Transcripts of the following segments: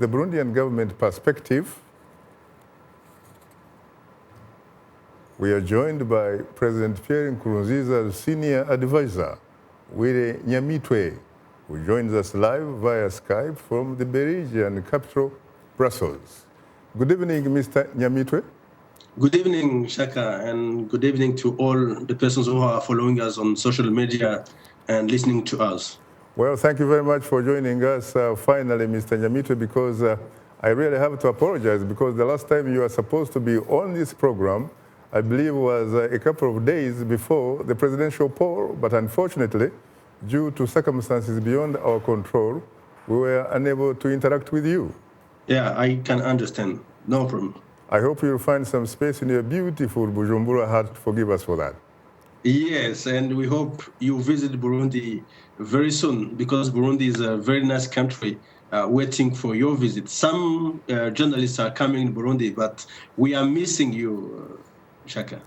the Burundian government perspective, we are joined by President Pierre Nkurunziza's senior advisor, Willy Nyamitiwe, who joins us live via Skype from the Belgian capital, Brussels. Good evening, Mr. Nyamitiwe. Good evening, Shaka, and good evening to all the persons who are following us on social media and listening to us. Well, thank you very much for joining us finally, Mr. Nyamitiwe, because I really have to apologize because the last time you were supposed to be on this program, I believe was a couple of days before the presidential poll, but unfortunately, due to circumstances beyond our control, we were unable to interact with you. Yeah, I can understand. No problem. I hope you'll find some space in your beautiful Bujumbura heart to forgive us for that. Yes, and we hope you visit Burundi very soon because Burundi is a very nice country waiting for your visit. Some journalists are coming in Burundi, but we are missing you, Shaka.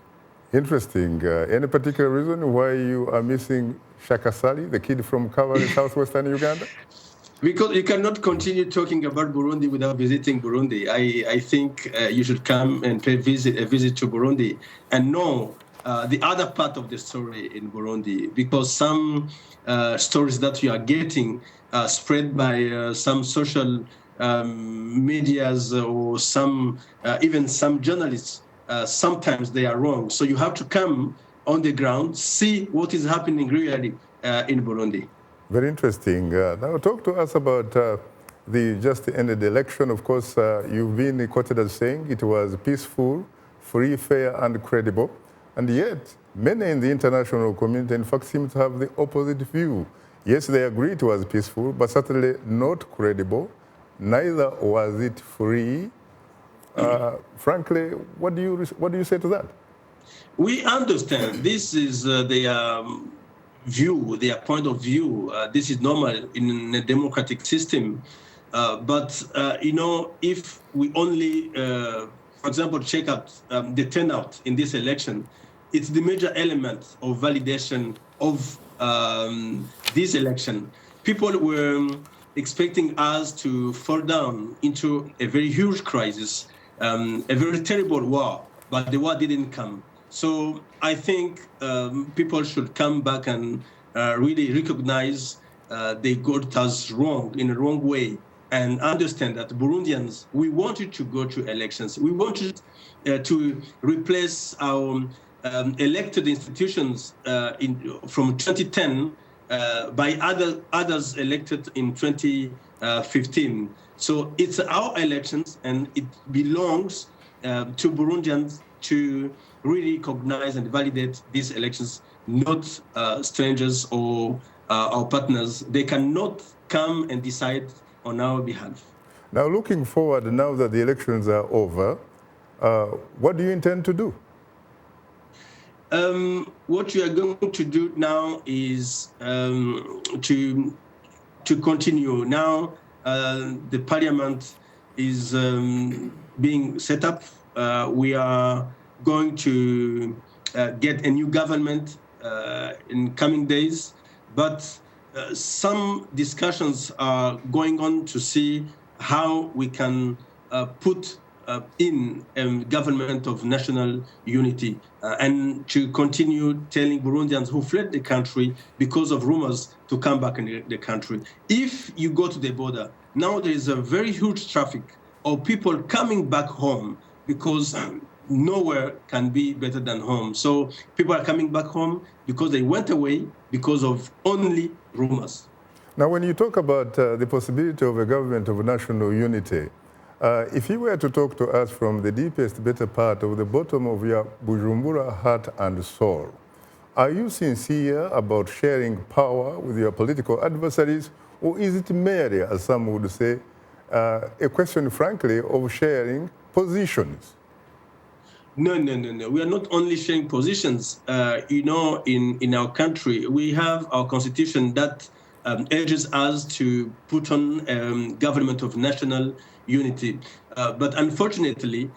Interesting. Any particular reason why you are missing Shaka Sali, the kid from Kavari, southwestern Uganda? Because you cannot continue talking about Burundi without visiting Burundi. I think you should come and pay a visit to Burundi and know the other part of the story in Burundi, because some stories that you are getting spread by some social medias or some even some journalists, sometimes they are wrong. So you have to come on the ground, see what is happening really in Burundi. Very interesting. Now talk to us about the just ended election. Of course, you've been quoted as saying it was peaceful, free, fair, and credible. And yet, many in the international community, in fact, seem to have the opposite view. Yes, they agree it was peaceful, but certainly not credible. Neither was it free. Frankly, what do you say to that? We understand this is their view, their point of view. This is normal in a democratic system. But if we only, for example, check out the turnout in this election, it's the major element of validation of this election. People were expecting us to fall down into a very huge crisis, a very terrible war, but the war didn't come. So I think people should come back and really recognize they got us wrong, in a wrong way, and understand that Burundians, we wanted to go to elections. We wanted to replace our elected institutions from 2010 by others elected in 2015. So it's our elections, and it belongs to Burundians to really recognize and validate these elections, not strangers or our partners. They cannot come and decide on our behalf. Now, looking forward, now that the elections are over, what do you intend to do? What we are going to do now is to continue. Now, the parliament is being set up. We are going to get a new government in coming days, but some discussions are going on to see how we can put in a government of national unity and to continue telling Burundians who fled the country because of rumors to come back in the country. If you go to the border, now there is a very huge traffic of people coming back home because nowhere can be better than home. So people are coming back home because they went away because of only rumors. Now, when you talk about the possibility of a government of national unity, if you were to talk to us from the deepest, better part of the bottom of your Bujumbura heart and soul, are you sincere about sharing power with your political adversaries, or is it merely, as some would say, a question, frankly, of sharing positions? No. We are not only sharing positions. In our country, we have our constitution that urges us to put on government of national unity. But unfortunately,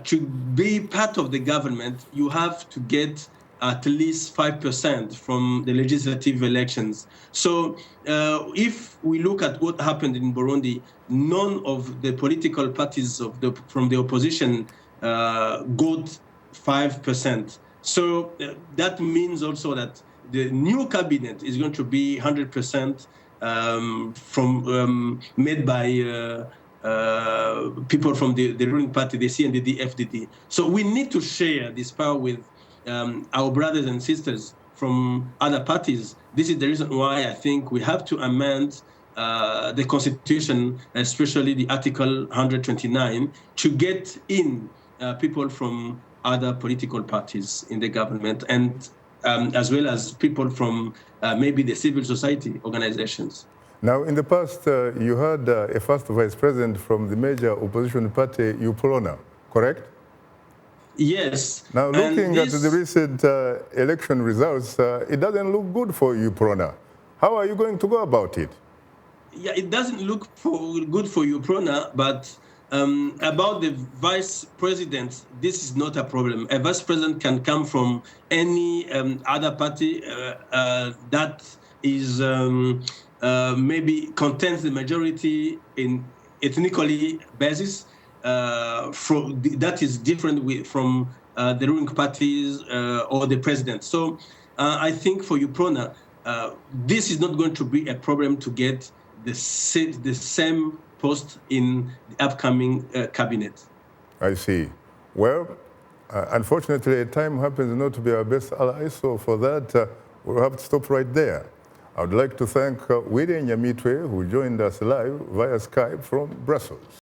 to be part of the government, you have to get at least 5% from the legislative elections. So if we look at what happened in Burundi, none of the political parties from the opposition got 5%. So that means also that the new cabinet is going to be 100% made by people from the ruling party, the CNDD, FDD. So we need to share this power with our brothers and sisters from other parties. This is the reason why I think we have to amend the Constitution, especially the Article 129, to get in people from other political parties in the government, and as well as people from maybe the civil society organizations. Now, in the past, you had a first vice president from the major opposition party, UPRONA, correct? Yes. Now, looking at the recent election results, it doesn't look good for UPRONA. How are you going to go about it? Yeah, it doesn't look good for UPRONA, but about the vice president, this is not a problem. A vice president can come from any other party that is maybe contains the majority in ethnically basis. That is different from the ruling parties or the president. So I think for UPRONA, this is not going to be a problem to get the same post in the upcoming cabinet. I see. Well, unfortunately, time happens not to be our best ally, so for that, we'll have to stop right there. I would like to thank Willy Nyamitiwe, who joined us live via Skype from Brussels.